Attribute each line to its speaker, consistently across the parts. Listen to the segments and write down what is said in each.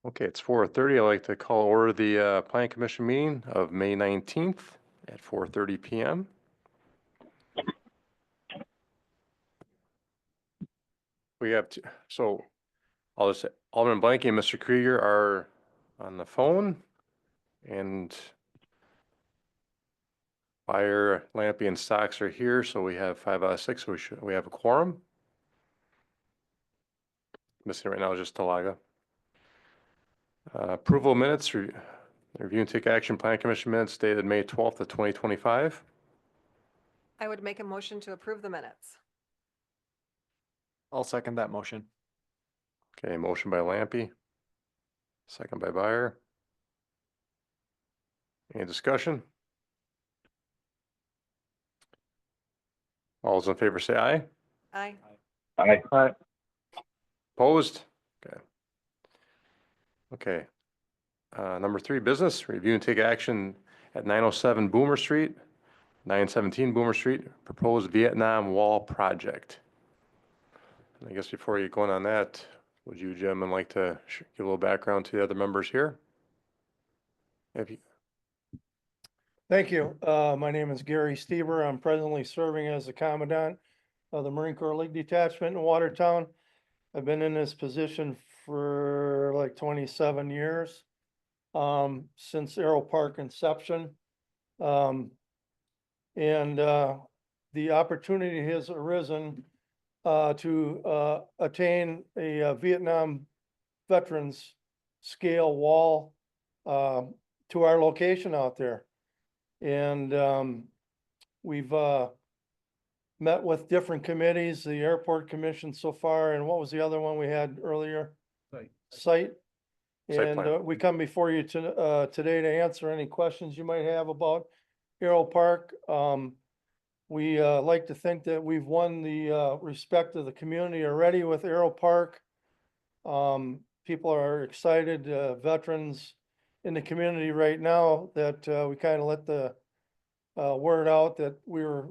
Speaker 1: Okay, it's 4:30. I'd like to call order the Planning Commission meeting of May 19th at 4:30 PM. We have, so I'll just say Alderman Blanky and Mr. Krieger are on the phone, and Fire, Lampy, and Stocks are here, so we have 5 out of 6, so we have a quorum. Missing right now is just Talaga. Approval of minutes, review and take action, Planning Commission minutes dated May 12th of 2025.
Speaker 2: I would make a motion to approve the minutes.
Speaker 3: I'll second that motion.
Speaker 1: Okay, motion by Lampy, second by Byer. Any discussion? All those in favor say aye.
Speaker 2: Aye.
Speaker 3: Aye.
Speaker 1: Opposed? Okay. Okay. Number 3, business, review and take action at 907 Boomer Street, 917 Boomer Street, proposed Vietnam Wall project. And I guess before you go on that, would you gentlemen like to give a little background to the other members here? If you,
Speaker 4: Thank you. My name is Gary Stever. I'm presently serving as the Commandant of the Marine Corps League Detachment in Watertown. I've been in this position for like 27 years, since Aero Park inception. The opportunity has arisen to attain a Vietnam veterans scale wall to our location out there. And we've met with different committees, the airport commission so far, and what was the other one we had earlier?
Speaker 3: Site.
Speaker 4: Site.
Speaker 1: Site
Speaker 4: And
Speaker 1: plan.
Speaker 4: we come before you today to answer any questions you might have about Aero Park. We like to think that we've won the respect of the community already with Aero Park. People are excited, veterans in the community right now, that we kind of let the word out that we were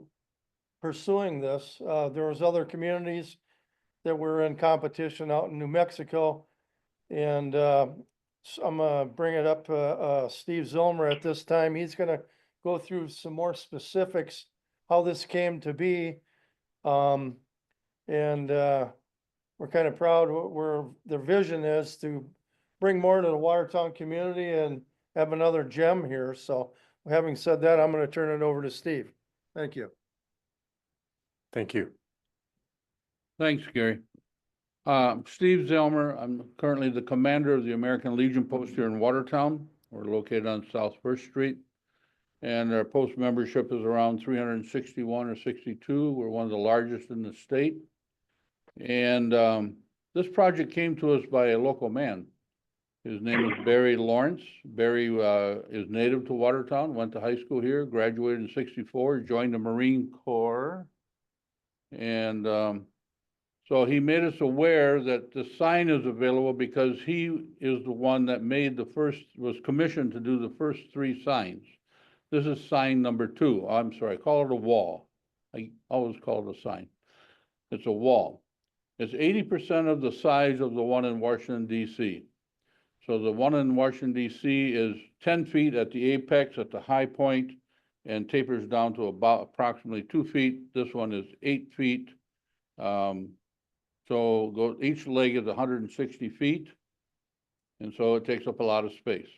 Speaker 4: pursuing this. There was other communities that were in competition out in New Mexico. And so I'm gonna bring it up to Steve Zilmer at this time. He's gonna go through some more specifics, how this came to be. We're kind of proud where their vision is to bring more to the Watertown community and have another gem here. So having said that, I'm going to turn it over to Steve. Thank you.
Speaker 1: thank you.
Speaker 5: Thanks, Gary. Steve Zelmer, I'm currently the commander of the American Legion post here in Watertown. We're located on South First Street. And our post membership is around 361 or 62. We're one of the largest in the state. And this project came to us by a local man. His name is Barry Lawrence. Barry is native to Watertown, went to high school here, graduated in '64, joined the Marine Corps. And so he made us aware that the sign is available because he is the one that was commissioned to do the first 3 signs. This is sign number 2. I'm sorry, I call it a wall. I always call it a sign. It's a wall. It's 80% of the size of the one in Washington, D.C. So the one in Washington, D.C. is 10 feet at the apex, at the high point, and tapers down to about approximately 2 feet. This one is 8 feet. Each leg is 160 feet. And so it takes up a lot of space.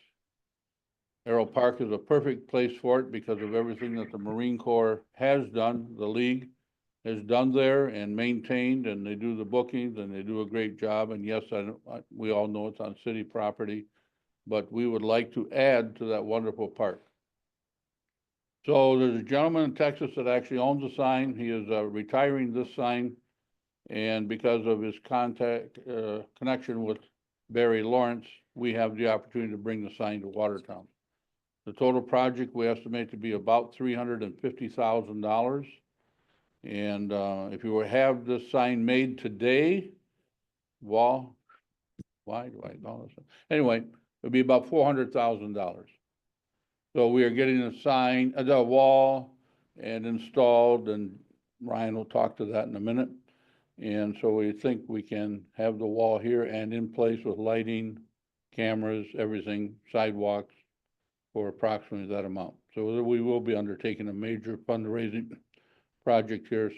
Speaker 5: Aero Park is a perfect place for it because of everything that the Marine Corps has done, the League has done there and maintained, and they do the bookings and they do a great job. And yes, we all know it's on city property, but we would like to add to that wonderful park. So there's a gentleman in Texas that actually owns the sign. He is retiring this sign. And because of his connection with Barry Lawrence, we have the opportunity to bring the sign to Watertown. The total project we estimate to be about $350,000. And if you were to have this sign made today, why do I call this? Anyway, it'd be about $400,000. So we are getting the wall and installed, and Ryan will talk to that in a minute. And so we think we can have the wall here and in place with lighting cameras, everything, sidewalks for approximately that amount. So we will be undertaking a major fundraising project here,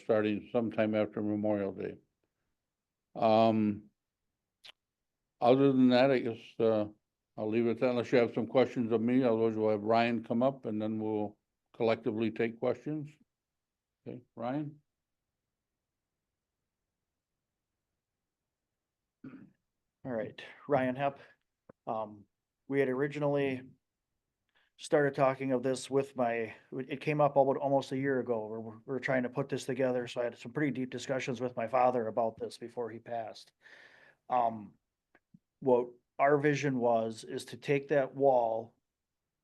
Speaker 5: starting sometime after Memorial Day. Other than that, I guess, I'll leave it at that unless you have some questions of me. Otherwise, we'll have Ryan come up and then we'll collectively take questions. Okay, Ryan?
Speaker 6: All right, Ryan Hepp. We had originally started talking of this with it came up almost a year ago, where we were trying to put this together, so I had some pretty deep discussions with my father about this before he passed. What our vision is to take that wall,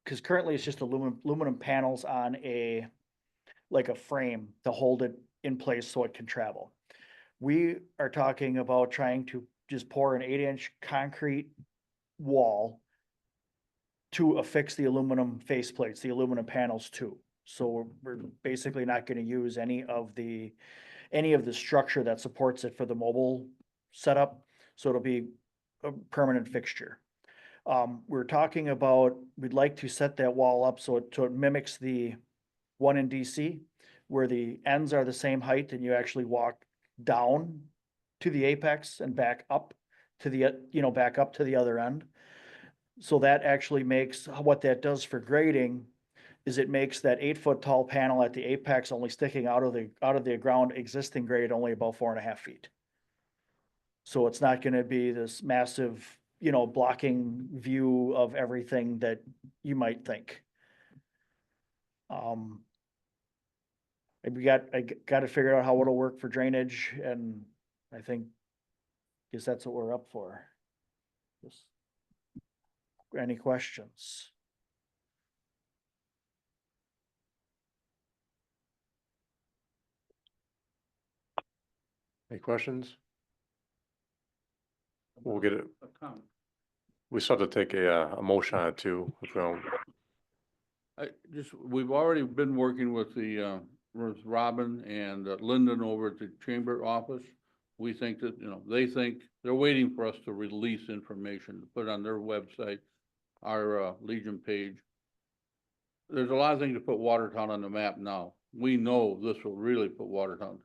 Speaker 6: because currently it's just aluminum panels on like a frame to hold it in place so it can travel. We are talking about trying to just pour an 8-inch concrete wall to affix the aluminum faceplates, the aluminum panels too. So we're basically not gonna use any of the structure that supports it for the mobile setup. So it'll be a permanent fixture. We're talking about, we'd like to set that wall up so it mimics the one in DC, where the ends are the same height and you actually walk down to the apex and back up to back up to the other end. So that actually makes, what that does for grading is it makes that 8-foot tall panel at the apex only sticking out of the ground existing grade only about 4.5 feet. So it's not gonna be this massive, blocking view of everything that you might think. I got to figure out how it'll work for drainage, and I guess that's what we're up for. Just any questions?
Speaker 1: Any questions? We'll get it.
Speaker 5: A comment.
Speaker 1: We still have to take a motion on it too, if we don't.
Speaker 5: We've already been working with with Robin and Lyndon over at the chamber office. We think that, they think, they're waiting for us to release information, to put on their website, our Legion page. There's a lot of things to put Watertown on the map now. We know this will really put Watertown.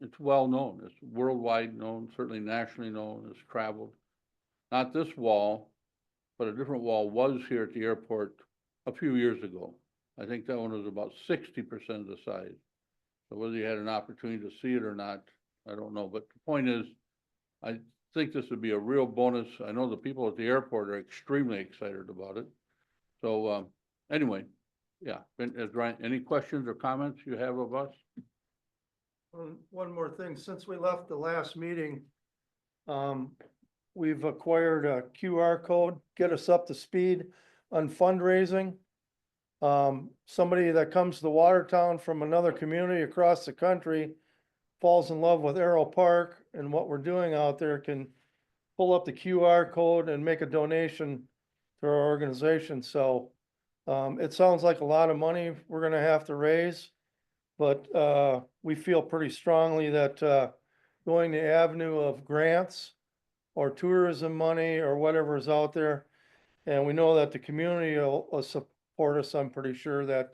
Speaker 5: It's well known, it's worldwide known, certainly nationally known, it's traveled. Not this wall, but a different wall was here at the airport a few years ago. I think that one was about 60% of the size. So whether you had an opportunity to see it or not, I don't know. But the point is, I think this would be a real bonus. I know the people at the airport are extremely excited about it. So anyway, yeah. Ryan, any questions or comments you have of us?
Speaker 4: One more thing, since we left the last meeting, we've acquired a QR code, get us up to speed on fundraising. Somebody that comes to Watertown from another community across the country falls in love with Arrow Park and what we're doing out there can pull up the QR code and make a donation to our organization. So it sounds like a lot of money we're gonna have to raise, but we feel pretty strongly that going the avenue of grants or tourism money or whatever is out there, and we know that the community will support us. I'm pretty sure that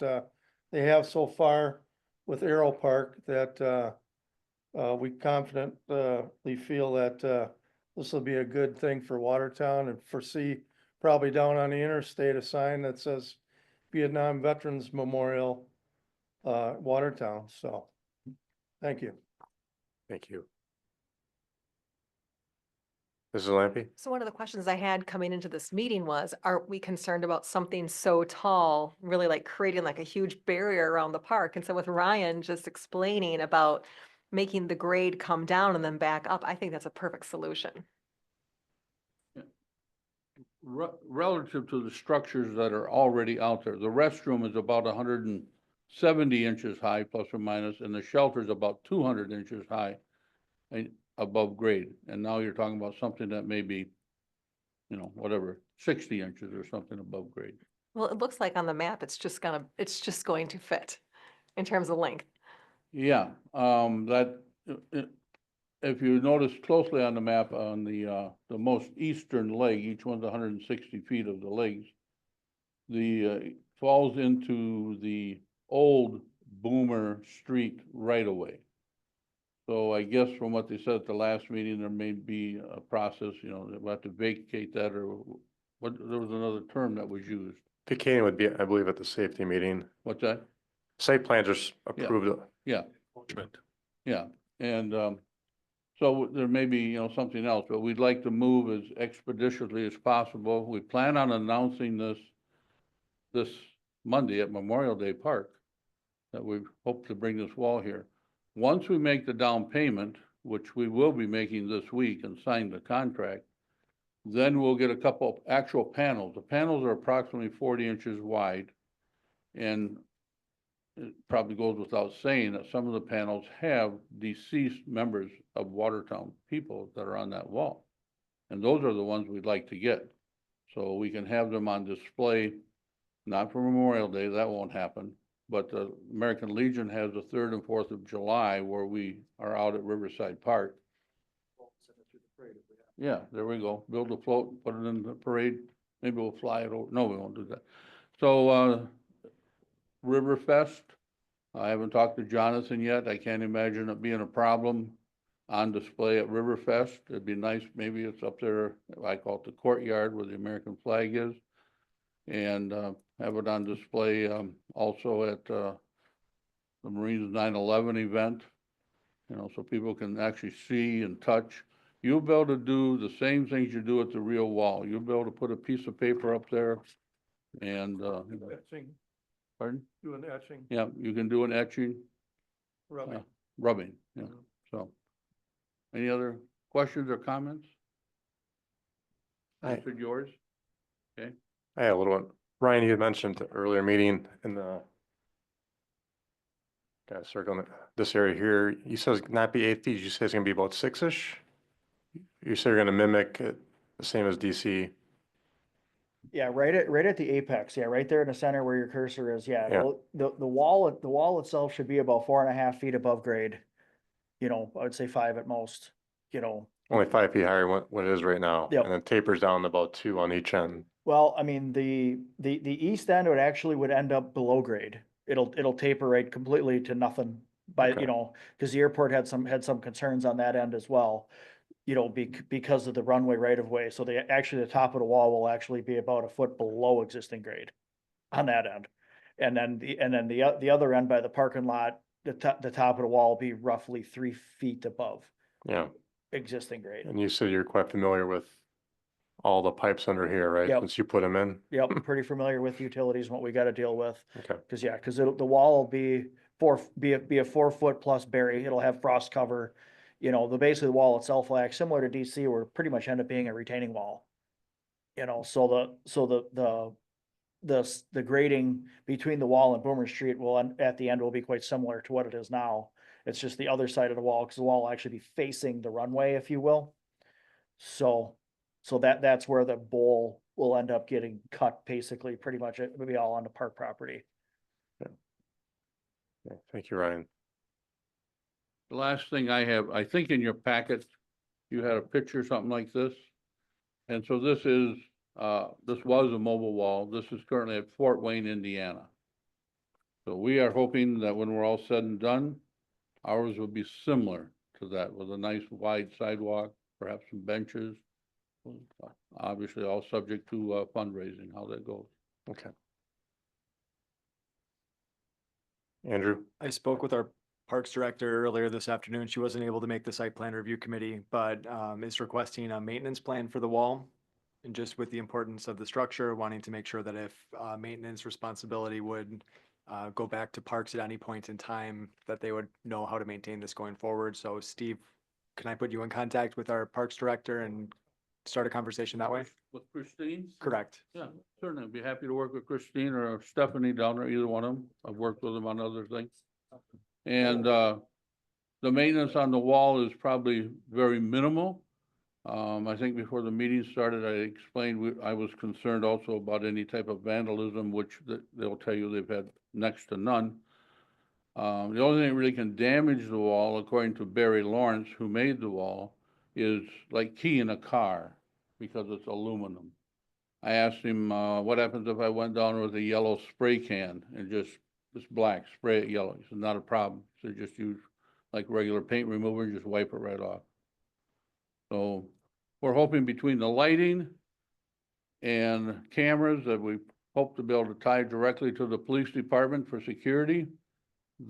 Speaker 4: they have so far with Arrow Park, that we confidently feel that this will be a good thing for Watertown, and foresee probably down on the interstate a sign that says Vietnam Veterans Memorial, Watertown. So, thank you.
Speaker 1: Thank you. Mrs. Lampe?
Speaker 2: So one of the questions I had coming into this meeting was, aren't we concerned about something so tall, really like creating like a huge barrier around the park? And so with Ryan just explaining about making the grade come down and then back up, I think that's a perfect solution.
Speaker 5: Relative to the structures that are already out there, the restroom is about 170 inches high, plus or minus, and the shelter is about 200 inches high and above grade. And now you're talking about something that may be, whatever, 60 inches or something above grade.
Speaker 2: Well, it looks like on the map, it's just going to fit in terms of length.
Speaker 5: Yeah, if you notice closely on the map on the most eastern leg, each one's 160 feet of the legs. Falls into the old Boomer Street right away. So I guess from what they said at the last meeting, there may be a process, you know, that we'll have to vacate that or what, there was another term that was used.
Speaker 1: Vacating would be, I believe, at the safety meeting.
Speaker 5: What's that?
Speaker 1: Site plan just approved.
Speaker 5: Yeah. Yeah, and, so there may be, you know, something else, but we'd like to move as expeditiously as possible. We plan on announcing this Monday at Memorial Day Park, that we hope to bring this wall here. Once we make the down payment, which we will be making this week and sign the contract, then we'll get a couple of actual panels. The panels are approximately 40 inches wide. And it probably goes without saying that some of the panels have deceased members of Watertown people that are on that wall. And those are the ones we'd like to get. So we can have them on display, not for Memorial Day, that won't happen. But the American Legion has the 3rd and 4th of July where we are out at Riverside Park. Yeah, there we go. Build a float, put it in the parade. Maybe we'll fly it over. No, we won't do that. So, Riverfest, I haven't talked to Jonathan yet. I can't imagine it being a problem on display at Riverfest. It'd be nice, maybe it's up there, I call it the courtyard where the American flag is. And have it on display also at the Marines 9/11 event, you know, so people can actually see and touch. You'll be able to do the same things you do at the real wall. You'll be able to put a piece of paper up there and,
Speaker 4: Etching,
Speaker 5: pardon?
Speaker 4: do an etching,
Speaker 5: Yeah, you can do an etching,
Speaker 4: rubbing.
Speaker 5: rubbing, yeah, so. Any other questions or comments?
Speaker 1: I
Speaker 5: Answered yours?
Speaker 1: I had a little one. Ryan, you had mentioned the earlier meeting in the got a circle in this area here. You said it's not be 8 feet. You say it's gonna be about 6-ish? You say you're gonna mimic it the same as DC.
Speaker 6: Yeah, right at the apex, yeah, right there in the center where your cursor is, yeah.
Speaker 1: Yeah.
Speaker 6: The wall itself should be about 4.5 feet above grade. You know, I would say 5 at most, you know.
Speaker 1: Only 5 feet higher than what it is right now.
Speaker 6: Yep.
Speaker 1: And then tapers down about 2 on each end.
Speaker 6: Well, I mean, the east end would end up below grade. It'll taper right completely to nothing by,
Speaker 1: Okay.
Speaker 6: you know, because the airport had some concerns on that end as well. You know, because of the runway right of way. So the top of the wall will actually be about a foot below existing grade on that end. And then the other end by the parking lot, the top of the wall will be roughly 3 feet above
Speaker 1: Yeah.
Speaker 6: existing grade.
Speaker 1: And you said you're quite familiar with all the pipes under here, right?
Speaker 6: Yep.
Speaker 1: Since you put them in?
Speaker 6: Yep, pretty familiar with utilities and what we gotta deal with.
Speaker 1: Okay.
Speaker 6: Cause the wall will be a 4 foot plus berry. It'll have frost cover. You know, the base of the wall itself will act similar to DC, where it pretty much end up being a retaining wall. You know, so the grading between the wall and Boomer Street at the end will be quite similar to what it is now. It's just the other side of the wall, cause the wall will actually be facing the runway, if you will. So that's where the bowl will end up getting cut, basically, pretty much it will be all on the park property.
Speaker 1: Yeah, thank you, Ryan.
Speaker 5: The last thing I have, I think in your packet, you had a picture, something like this. And so this was a mobile wall. This is currently at Fort Wayne, Indiana. So we are hoping that when we're all said and done, ours will be similar to that with a nice wide sidewalk, perhaps some benches. Obviously, all subject to fundraising, how that goes.
Speaker 1: Okay. Andrew?
Speaker 3: I spoke with our Parks Director earlier this afternoon. She wasn't able to make the site plan review committee, but is requesting a maintenance plan for the wall. And just with the importance of the structure, wanting to make sure that if maintenance responsibility would go back to Parks at any point in time, that they would know how to maintain this going forward. So Steve, can I put you in contact with our Parks Director and start a conversation that way?
Speaker 5: With Christine?
Speaker 3: Correct.
Speaker 5: Yeah, certainly. I'd be happy to work with Christine or Stephanie down there, either one of them. I've worked with them on other things. And the maintenance on the wall is probably very minimal. I think before the meeting started, I explained I was concerned also about any type of vandalism, which they'll tell you they've had next to none. The only thing that really can damage the wall, according to Barry Lawrence, who made the wall, is like keying a car because it's aluminum. I asked him, what happens if I went down with a yellow spray can and just black, spray it yellow? He said, not a problem. So just use like regular paint remover and just wipe it right off. So we're hoping between the lighting and cameras that we hope to be able to tie directly to the police department for security,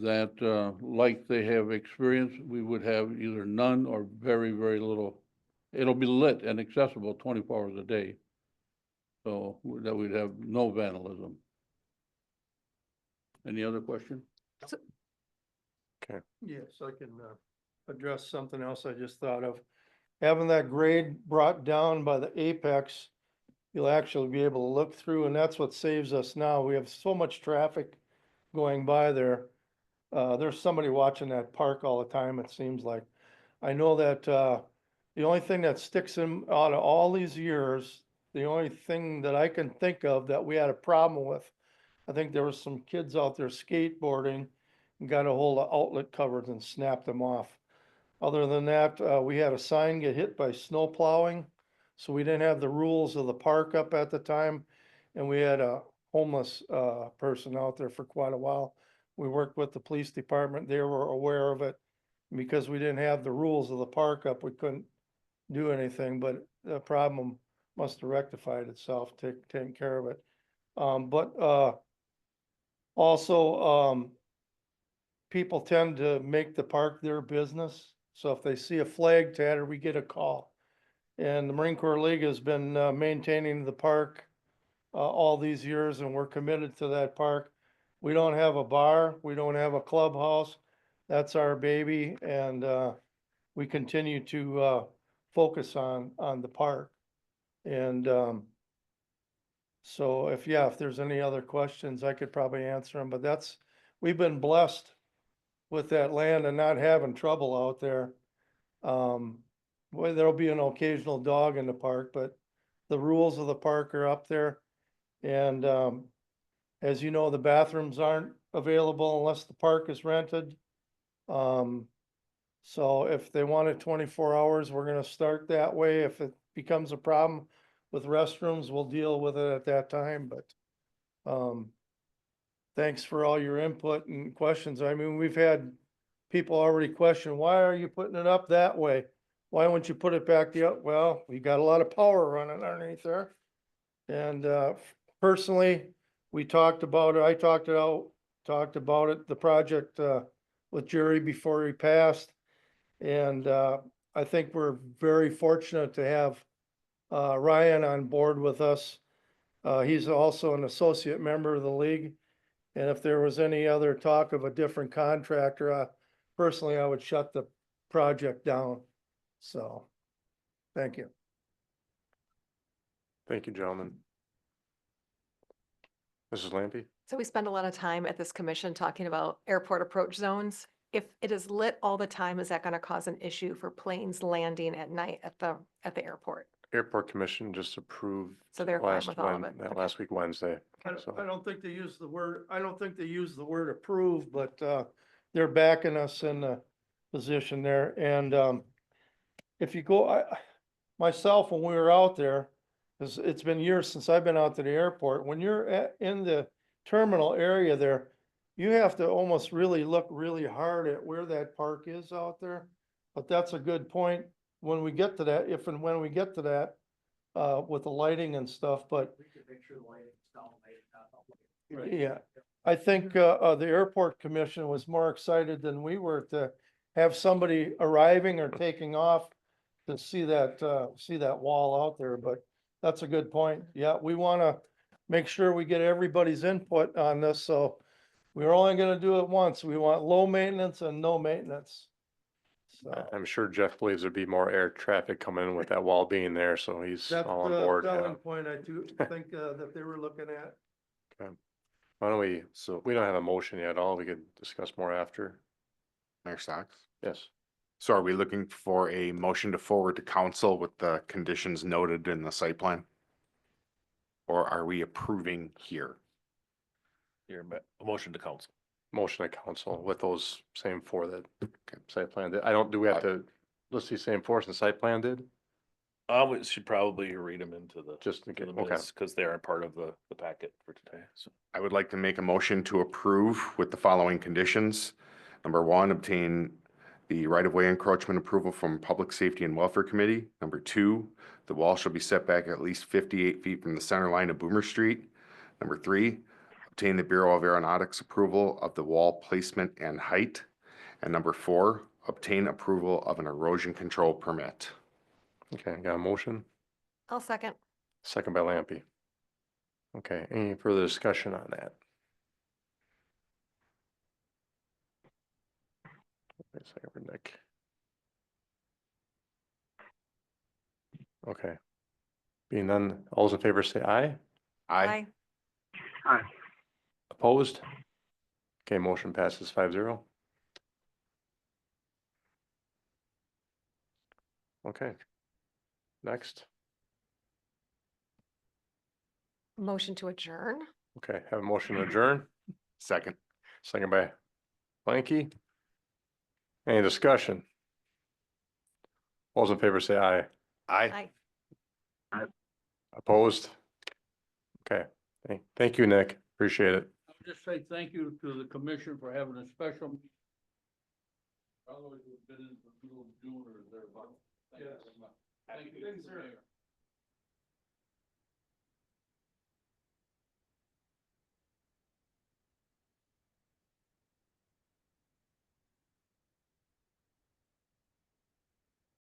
Speaker 5: that, like they have experienced, we would have either none or very, very little. It'll be lit and accessible 24 hours a day. So that we'd have no vandalism. Any other question?
Speaker 4: Yes, I can, address something else I just thought of. Having that grade brought down by the apex, you'll actually be able to look through, and that's what saves us now. We have so much traffic going by there. There's somebody watching that park all the time, it seems like. I know that, the only thing that sticks in out of all these years, the only thing that I can think of that we had a problem with, I think there was some kids out there skateboarding and got a hold of outlet covers and snapped them off. Other than that, we had a sign get hit by snow plowing, so we didn't have the rules of the park up at the time. And we had a homeless, person out there for quite a while. We worked with the police department, they were aware of it. Because we didn't have the rules of the park up, we couldn't do anything, but the problem must have rectified itself, taking care of it. Also, people tend to make the park their business. So if they see a flag tattered, we get a call. And the Marine Corps League has been, maintaining the park, all these years, and we're committed to that park. We don't have a bar, we don't have a clubhouse. That's our baby, and, we continue to, focus on the park. And, so if there's any other questions, I could probably answer them, but we've been blessed with that land and not having trouble out there. Well, there'll be an occasional dog in the park, but the rules of the park are up there. And, as you know, the bathrooms aren't available unless the park is rented. So if they want it 24 hours, we're gonna start that way. If it becomes a problem with restrooms, we'll deal with it at that time, but, thanks for all your input and questions. I mean, we've had people already question, why are you putting it up that way? Why wouldn't you put it back well, we got a lot of power running underneath there. And, personally, we talked about it, I talked about it, the project, with Jerry before he passed. And, I think we're very fortunate to have, Ryan on board with us. He's also an associate member of the league. And if there was any other talk of a different contractor, personally, I would shut the project down. So, thank you.
Speaker 1: Thank you, gentlemen. Mrs. Lampy?
Speaker 2: So we spend a lot of time at this commission talking about airport approach zones. If it is lit all the time, is that going to cause an issue for planes landing at night at the airport?
Speaker 1: Airport Commission just approved
Speaker 2: So they're fine with all of it. Okay.
Speaker 1: last week, Wednesday.
Speaker 4: I
Speaker 1: So,
Speaker 4: don't think they use the word, I don't think they use the word approve, but, they're backing us in the position there. And, if you go, myself, when we were out there, it's been years since I've been out to the airport, when you're in the terminal area there, you have to almost really look really hard at where that park is out there. But that's a good point when we get to that, if and when we get to that, with the lighting and stuff, but.
Speaker 3: We could make sure the lighting's down late.
Speaker 4: Yeah, I think, the airport commission was more excited than we were to have somebody arriving or taking off to see that wall out there, but that's a good point. Yeah, we wanna make sure we get everybody's input on this, so we're only gonna do it once. We want low maintenance and no maintenance. So
Speaker 1: I'm sure Jeff believes there'd be more air traffic coming in with that wall being there, so he's
Speaker 4: that's
Speaker 1: all on
Speaker 4: the
Speaker 1: board.
Speaker 4: selling
Speaker 1: Yeah.
Speaker 4: point I do think, that they were looking at.
Speaker 1: Why don't we don't have a motion yet at all. We could discuss more after.
Speaker 7: Mayor Stocks.
Speaker 1: Yes.
Speaker 7: So are we looking for a motion to forward to council with the conditions noted in the site plan? Or are we approving here?
Speaker 8: Your a motion to council.
Speaker 1: motion to council with those same four that site plan did. I don't, do we have to list these same four since site plan did?
Speaker 8: We should probably read them into the,
Speaker 1: Just in
Speaker 8: to
Speaker 1: case,
Speaker 8: the
Speaker 1: okay.
Speaker 8: minutes, because they are part of the packet for today, so.
Speaker 7: I would like to make a motion to approve with the following conditions. Number one, obtain the right-of-way encroachment approval from Public Safety and Welfare Committee. Number two, the wall shall be set back at least 58 feet from the center line of Boomer Street. Number three, obtain the Bureau of Aeronautics approval of the wall placement and height. And number four, obtain approval of an erosion control permit.
Speaker 1: Okay, got a motion?
Speaker 2: I'll second.
Speaker 1: Second by Lampy. Okay, any further discussion on that? Wait a second for Nick. Okay. Being none, all those in favor say aye.
Speaker 7: Aye.
Speaker 1: Opposed? Okay, motion passes 5-0. Okay. Next,
Speaker 2: Motion to adjourn?
Speaker 1: okay, have a motion to adjourn,
Speaker 7: Second.
Speaker 1: second by Blanky. Any discussion? All those in favor say aye.
Speaker 7: Aye.
Speaker 2: Aye.
Speaker 1: Opposed? Okay, thank you, Nick, appreciate it.
Speaker 5: I'll just say thank you to the commission for having a special. Otherwise, we've been in the middle of June or thereabouts. Thank you very much. Thank you, Mr. Mayor.